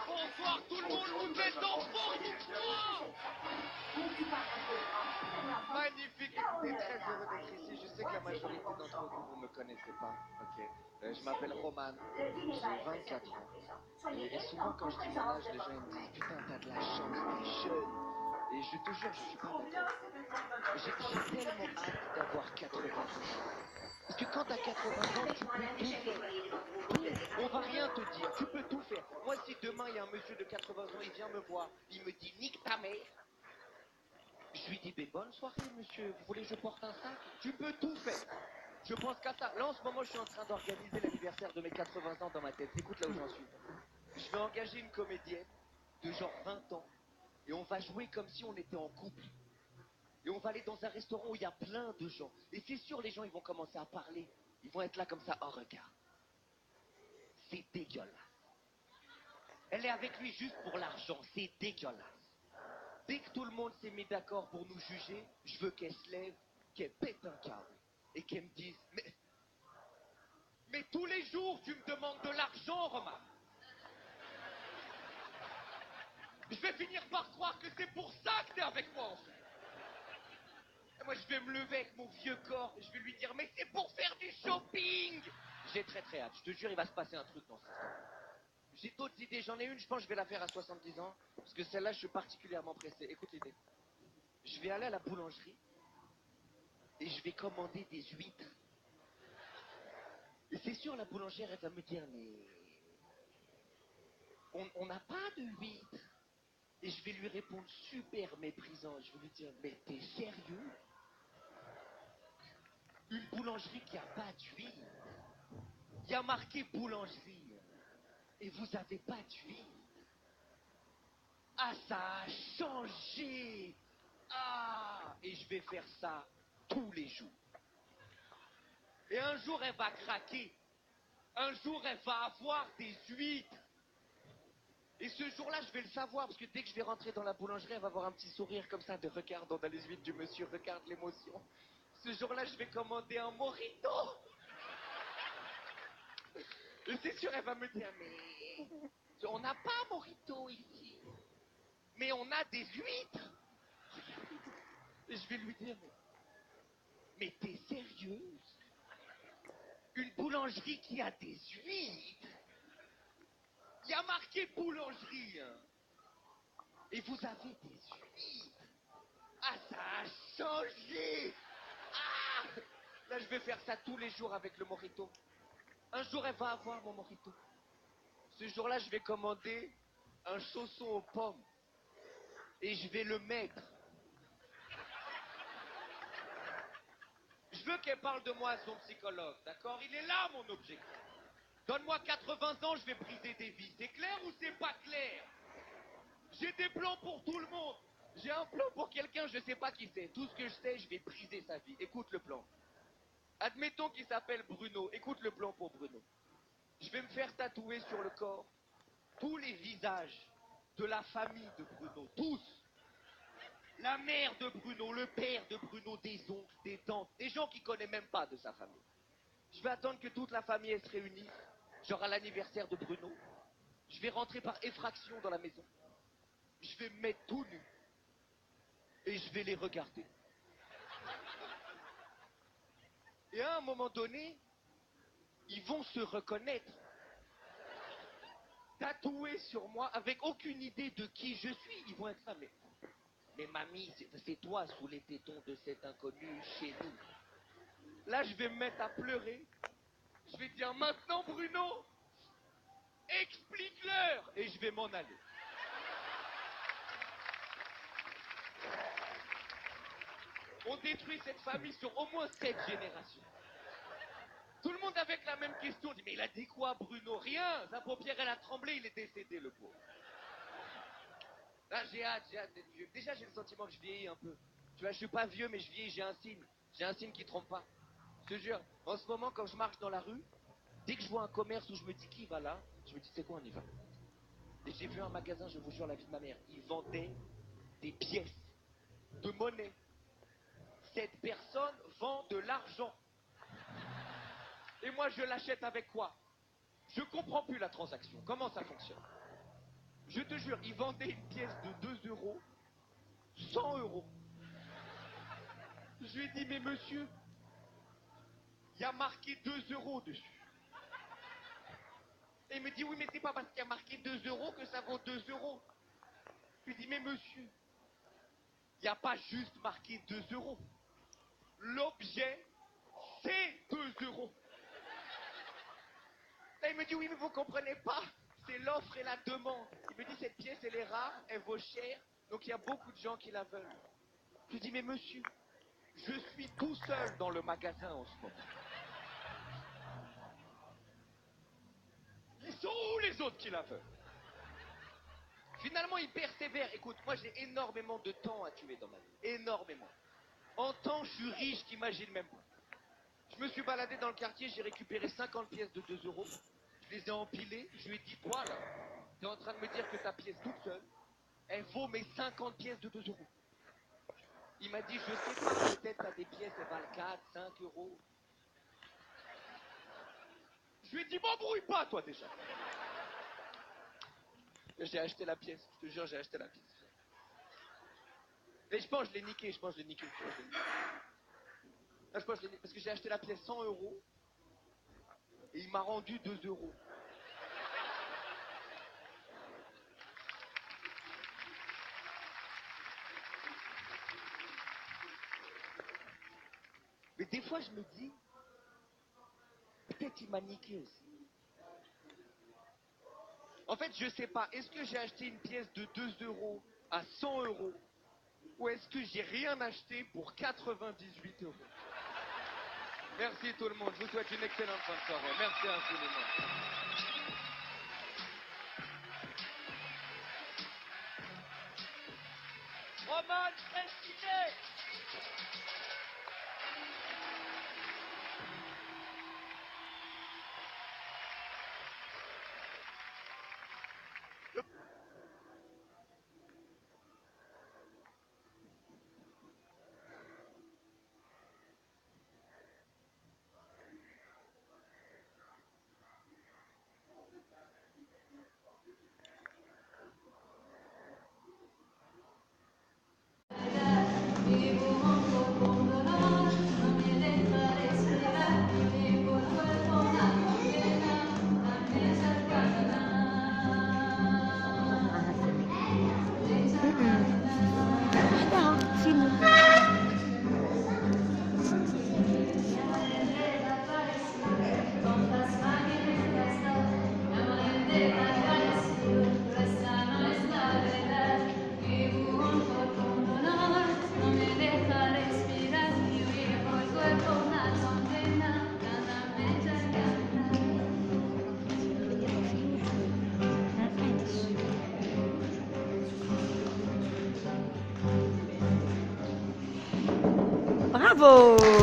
Bonsoir tout le monde, vous êtes en forme ou quoi? Magnifique, écoutez, très heureux d'être ici. Je sais que la majorité d'entre vous, vous me connaissez pas, ok? Je m'appelle Roman, j'ai 24 ans. Et souvent quand je dis mon âge, les gens ils me disent putain, t'as de la chance, t'es jeune. Et je te jure, je suis pas d'accord. J'ai tellement hâte d'avoir 80 ans. Parce que quand t'as 80 ans, tu peux tout faire. Tout. On va rien te dire, tu peux tout faire. Moi, si demain il y a un monsieur de 80 ans, il vient me voir, il me dit nique ta mère. Je lui dis, mais bonne soirée, monsieur. Vous voulez que je porte un sac? Tu peux tout faire. Je pense qu'à ça. Là, en ce moment, je suis en train d'organiser l'anniversaire de mes 80 ans dans ma tête. Écoute là où j'en suis. Je vais engager une comédienne de genre 20 ans. Et on va jouer comme si on était en couple. Et on va aller dans un restaurant où il y a plein de gens. Et c'est sûr, les gens, ils vont commencer à parler. Ils vont être là comme ça. Oh, regarde. C'est dégueulasse. Elle est avec lui juste pour l'argent. C'est dégueulasse. Dès que tout le monde s'est mis d'accord pour nous juger, je veux qu'elle se lève, qu'elle pète un câble et qu'elle me dise mais tous les jours tu me demandes de l'argent, Romain. Je vais finir par croire que c'est pour ça que t'es avec moi en fait. Et moi je vais me lever avec mon vieux corps et je vais lui dire mais c'est pour faire du shopping. J'ai très très hâte, je te jure il va se passer un truc dans cette histoire. J'ai d'autres idées, j'en ai une, je pense que je vais la faire à 70 ans parce que celle-là je suis particulièrement pressé. Écoute l'idée. Je vais aller à la boulangerie et je vais commander des huîtres. Et c'est sûr, la boulangère, elle va me dire, mais on n'a pas de huîtres. Et je vais lui répondre super méprisant. Je vais lui dire, mais t'es sérieux? Une boulangerie qui a pas d'huîtres. Il y a marqué boulangerie. Et vous avez pas d'huîtres. Ah, ça a changé. Ah, et je vais faire ça tous les jours. Et un jour, elle va craquer. Un jour, elle va avoir des huîtres. Et ce jour-là, je vais le savoir, parce que dès que je vais rentrer dans la boulangerie, elle va avoir un petit sourire comme ça de regarde, on a les huîtres du monsieur, regarde l'émotion. Ce jour-là, je vais commander un mojito. Et c'est sûr, elle va me dire, mais on n'a pas mojito ici. Mais on a des huîtres. Et je vais lui dire, mais t'es sérieuse? Une boulangerie qui a des huîtres? Il y a marqué boulangerie, hein. Et vous avez des huîtres? Ah, ça a changé. Ah! Là, je vais faire ça tous les jours avec le mojito. Un jour, elle va avoir mon mojito. Ce jour-là, je vais commander un chausson aux pommes. Et je vais le mettre. Je veux qu'elle parle de moi à son psychologue, d'accord? Il est là, mon objectif. Donne-moi 80 ans, je vais briser des vies. C'est clair ou c'est pas clair? J'ai des plans pour tout le monde. J'ai un plan pour quelqu'un, je sais pas qui c'est. Tout ce que je sais, je vais briser sa vie. Écoute le plan. Admettons qu'il s'appelle Bruno. Écoute le plan pour Bruno. Je vais me faire tatouer sur le corps tous les visages de la famille de Bruno. Tous. La mère de Bruno, le père de Bruno, des oncles, des tantes, des gens qu'il connaît même pas de sa famille. Je vais attendre que toute la famille elle se réunisse, genre à l'anniversaire de Bruno. Je vais rentrer par effraction dans la maison. Je vais me mettre tout nu. Et je vais les regarder. Et à un moment donné, ils vont se reconnaître. Tatoués sur moi, avec aucune idée de qui je suis. Ils vont être là, mais mamie, c'est toi sous les tétons de cet inconnu chez nous. Là, je vais me mettre à pleurer. Je vais dire maintenant, Bruno, explique-leur. Et je vais m'en aller. On détruit cette famille sur au moins 7 générations. Tout le monde avec la même question dit mais il a dit quoi Bruno? Rien. Sa paupière elle a tremblé, il est décédé le pauvre. Là j'ai hâte d'être vieux. Déjà j'ai le sentiment que je vieillis un peu. Tu vois, je suis pas vieux mais je vieillis, j'ai un signe. J'ai un signe qui trompe pas. Je te jure, en ce moment quand je marche dans la rue, dès que je vois un commerce où je me dis qui va là, je me dis c'est quoi on y va. Et j'ai vu un magasin, je vous jure la vie de ma mère, ils vendaient des pièces. de monnaie. Cette personne vend de l'argent. Et moi, je l'achète avec quoi? Je comprends plus la transaction. Comment ça fonctionne? Je te jure, il vendait une pièce de 2 euros, 100 euros. Je lui ai dit, mais monsieur, il y a marqué 2 euros dessus. Et il me dit, oui, mais c'est pas parce qu'il y a marqué 2 euros que ça vaut 2 euros. Je lui dis, mais monsieur, il n'y a pas juste marqué 2 euros. L'objet, c'est 2 euros. Et il me dit, oui, mais vous comprenez pas. C'est l'offre et la demande. Il me dit, cette pièce, elle est rare, elle vaut cher, donc il y a beaucoup de gens qui la veulent. Je lui dis, mais monsieur, je suis tout seul dans le magasin en ce moment. Ils sont où les autres qui la veulent? Finalement, il persévère. Écoute, moi j'ai énormément de temps à tuer dans ma vie. Énormément. En temps, je suis riche, t'imagines même pas. Je me suis baladé dans le quartier, j'ai récupéré 50 pièces de 2 euros. Je les ai empilées. Je lui ai dit, toi là, t'es en train de me dire que ta pièce toute seule, elle vaut mes 50 pièces de 2 euros. Il m'a dit, je sais pas, peut-être t'as des pièces, elles valent 4, 5 euros. Je lui ai dit, m'embrouille pas toi déjà. J'ai acheté la pièce, je te jure, j'ai acheté la pièce. Mais je pense que je l'ai niqué, je pense que je l'ai niqué. Je pense que je l'ai niqué, parce que j'ai acheté la pièce 100 euros et il m'a rendu 2 euros. Mais des fois, je me dis, peut-être il m'a niqué aussi. En fait, je sais pas, est-ce que j'ai acheté une pièce de 2 euros à 100 euros ou est-ce que j'ai rien acheté pour 98 euros? Merci tout le monde, je vous souhaite une excellente fin de soirée. Merci infiniment. Roman Fresquinet. Bravo!